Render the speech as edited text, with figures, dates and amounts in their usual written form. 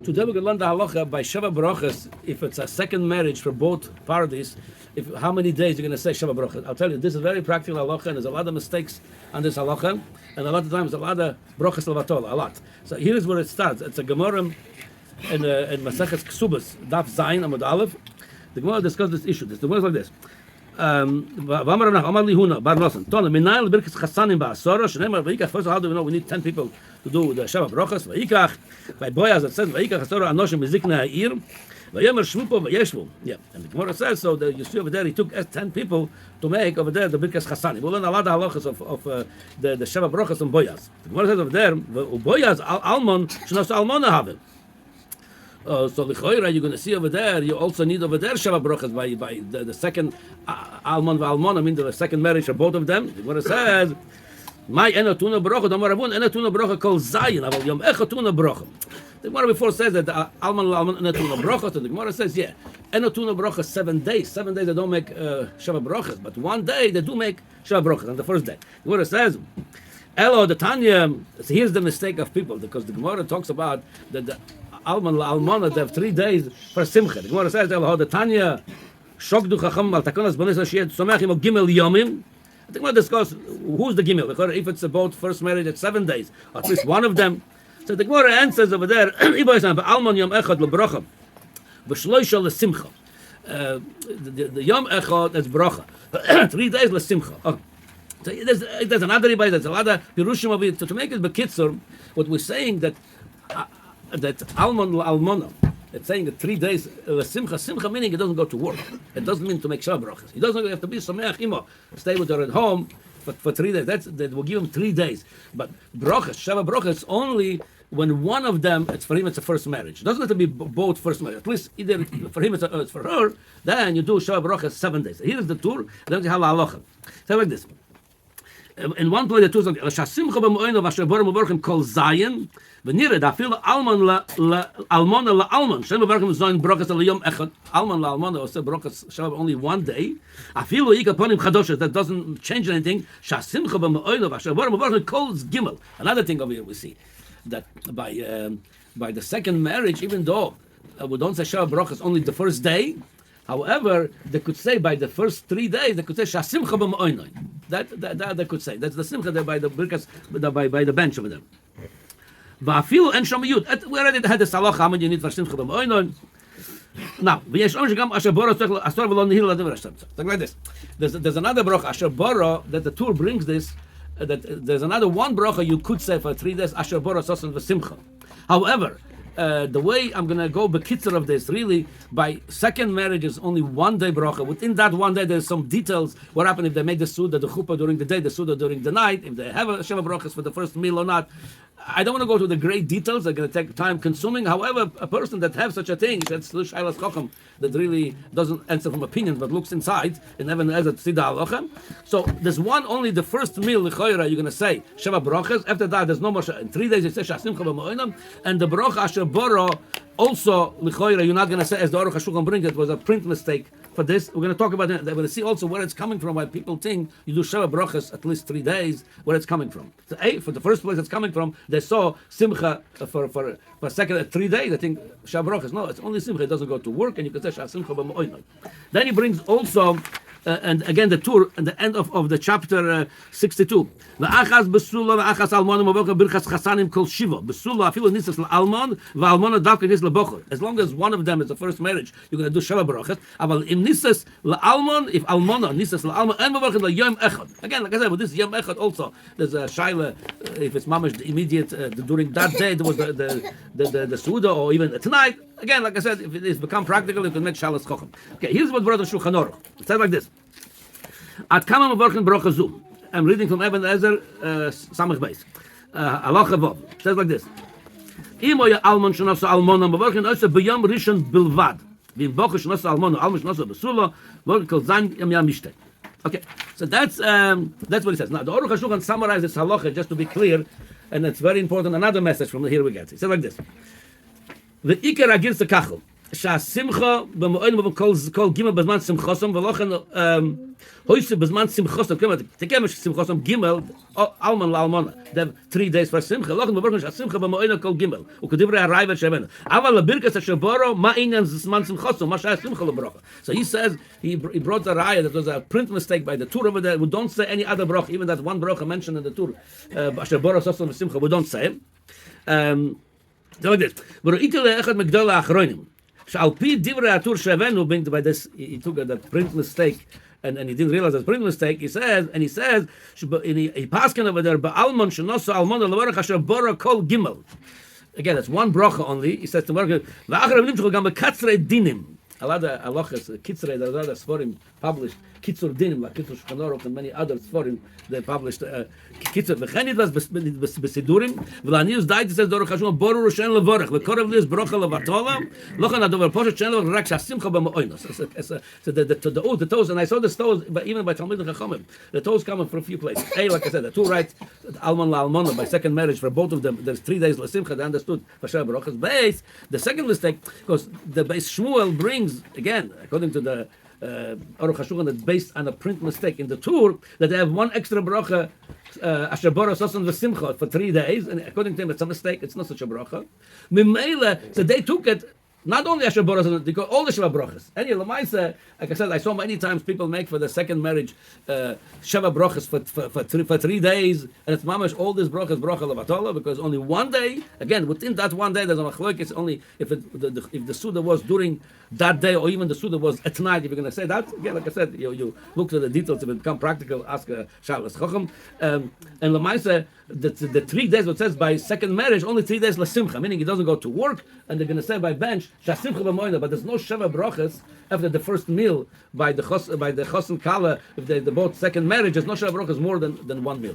Today we're going to learn the halacha by Sheva brachos. If it's a second marriage for both parties, how many days you're going to say Sheva brachos? I'll tell you, this is a very practical halacha, and there's a lot of mistakes on this halacha, and a lot of times a lot of brachos levatola, a lot. So here's where it starts. It's a Gemara in Maseches Ksubas, Daf Zayin Amud Aleph. The Gemara discusses this issue. The Gemara is like this. How do we know we need 10 people to do the Sheva brachos? By Boaz it says yeah, and the Gemara says so that you see over there he took 10 people to make over there the birkas chasanim. We'll learn a lot of halachas of the Sheva brachos and Boaz. The Gemara says over there Boaz almon shnos almona have him. So the choira you're going to see over there. You also need over there Sheva brachos by the second almon v'almon. I mean the second marriage for both of them. The Gemara says, "My enotuna bracha, damarabun enotuna bracha kol zayin, aval yom echatuna bracha." The Gemara before says that almon enotuna bracha. So the Gemara says, yeah, enotuna bracha 7 days. 7 days they don't make Sheva brachos, but 1 day they do make Sheva brachos on the first day. The Gemara says, "Elo the Tanya." So here's the mistake of people because the Gemara talks about that the almon almona they have 3 days for simcha. The Gemara says, "Elo the Tanya shogdu chacham al takonas b'nisa sheyed somachim o gimel yomim." I think we'll discuss who's the gimel. If it's about first marriage, it's 7 days, at least one of them. So the Gemara answers over there. Almon yom echad lebracha, v'shloisha lesimcha. The yom echad is bracha. 3 days lesimcha. So there's another ribai. There's a lot of pirushim of it. So to make it bekitzur, what we're saying that almon almona. It's saying that 3 days simcha meaning it doesn't go to work. It doesn't mean to make Sheva brachos. He doesn't have to be sameach imo, stay with her at home for 3 days. That will give him 3 days. But brachos, Sheva brachos, only when one of them, it's for him, it's a first marriage. It doesn't have to be both first marriage. At least either for him, it's for her. Then you do Sheva brachos 7 days. Here's the tour. Then you have halacha. So like this. In one place, the two says, "Shasimcha b'mo'eno v'asher borem kol zayin." V'nira da fil almon la almona la almon. Shem berachim zayin brachos al yom echad. Almon la almona also brachos Sheva only 1 day. Afilu yika ponim chadoshes that doesn't change anything. Shasimcha b'mo'eno v'asher borem kol gimel. Another thing over here we see that by the second marriage, even though we don't say Sheva brachos only the first day. However, they could say by the first 3 days, they could say Shasimcha b'mo'eno. That they could say. That's the simcha there by the birkas, by the bench over there. Va'afilu en shomayut. We already had the halacha. How many you need for simcha b'mo'eno? Now, v'yesh omer shegam asher boro asor v'lo nihil l'dever Hashem. Like this. There's another bracha asher boro that the Tur brings this. That there's another one bracha you could say for 3 days asher boro sosan v'simcha. However, the way I'm going to go bekitzer of this, really, by second marriage is only 1 day bracha. Within that 1 day, there's some details. What happened if they make the suda, the chuppah during the day, the suda during the night, if they have a Sheva brachos for the first meal or not. I don't want to go to the great details. They're going to take time consuming. However, a person that has such a thing, that really doesn't answer from opinions but looks inside and never has a tzida halacha. So there's one only the first meal l'choira you're going to say Sheva brachos. After that, there's no more. In 3 days you say shasimcha b'mo'eno, and the bracha asher boro also l'choira you're not going to say as the Aruch HaShulchan brings it was a print mistake. For this, we're going to talk about it. We're going to see also where it's coming from. Why people think you do Sheva brachos at least 3 days. Where it's coming from. So, for the first place it's coming from, they saw simcha for second 3 days. I think Sheva brachos. No, it's only simcha. It doesn't go to work, and you can say simcha b'mo'eno. Then he brings also. And again, the tour at the end of the chapter 62. V'achas besula v'achas almon u'mavoka birchas chasanim kol shiva. Besula afilu nisas l'almon v'almona davka nis l'bocher. As long as one of them is the first marriage, you're going to do Sheva brachos. Aval im nisas l'almon, if almona nisas l'almon and mavoka l'yom echad. Again, like I said, with this yom echad also, there's a shaila if it's mamash the immediate during that day there was the suda or even tonight. Again, like I said, if it has become practical, you can make shalas chochem. Okay, here's what brought the Shulchan Aruch. It says like this. At kama mavorchen bracha zu. I'm reading from Eben Ezer Samach Beis. Halacha Vav. It says like this. Imo ya almon shenosa almona mavorchen osa b'yom rishon bilvad. V'im bocha shenosa almona almon shenosa b'sula mavorchen kol zayin yam yam mishteh. Okay, so that's what it says. Now the Aruch HaShulchan summarizes halacha just to be clear, and it's very important. Another message from here we get. It says like this. The ikar against the kachel. שהשמחה במועד כל גימל בזמן שמחוסם ולכן הויסו בזמן שמחוסם תקיים שמחוסם גימל אלמן לאלמונה they have 3 days for שמחה לכן בברכת שהשמחה במועד כל גימל וכדברי הרייבד שבנו אבל לברכת השבורו מה עניין זמן שמחוסם מה שהיה שמחה לברכה so he says he brought the raya that was a print mistake by the Tur over there we don't say any other bracha even that one bracha mentioned in the Tur השבורו סוסם ושמחה we don't say so like this וראיתי לאחד מגדול האחרונים Shall P. Divra Atur Shevenu by this he took that print mistake and he didn't realize that print mistake. He says he paskin over there Ba'almon Shenosa Almon Lavarach Asher Bora Kol Gimel. Again, that's one bracha only. He says to Margaret, Va'achar Avnim Shul Gam Bekatzrei Dinim. A lot of halachas, Kitzrei, there are other Sforim published, Kitzur Dinim, like Kitzur Shkanorok and many other Sforim, they published Kitzur. V'chen was besidurim, v'lanius died, it says, Dorach Hashum, Boru Roshen Levorach, v'korav lius brocha levatola, lochen adover poshet shen levorach, rak shasimcha b'ma'oinos. So the toes, and I saw the toes, but even by Talmud and Chachamim, the toes come from a few places. Like I said, the two rights, Alman la'almona, by second marriage, for both of them, there's 3 days l'simcha, they understood, Vasher Baruch's base. The second mistake, because the base Shmuel brings, again, according to the Aruch HaShulchan, that's based on a print mistake in the Tur, that they have one extra bracha, Asher Bora Sosan V'Simcha, for 3 days, and according to him, it's a mistake, it's not such a bracha. Mimele, so they took it, not only Asher Bora Sosan, they got all the Sheva brachas. And Lamaisa, like I said, I saw many times people make for the second marriage Sheva brachas for 3 days, and it's mamash all these brachas bracha levatola, because only 1 day, again, within that 1 day, there's a machlok, it's only if the Suda was during that day, or even the Suda was at night, if you're going to say that, again, like I said, you look to the details, if it become practical, ask Shabbos Chacham. And Lamaisa, the 3 days, what says by second marriage, only 3 days l'simcha, meaning he doesn't go to work, and they're going to say by bench, shasimcha b'moina, but there's no Sheva brachas after the first meal by the Chosen Kala, if they both second marriage, there's no Sheva brachas more than 1 meal.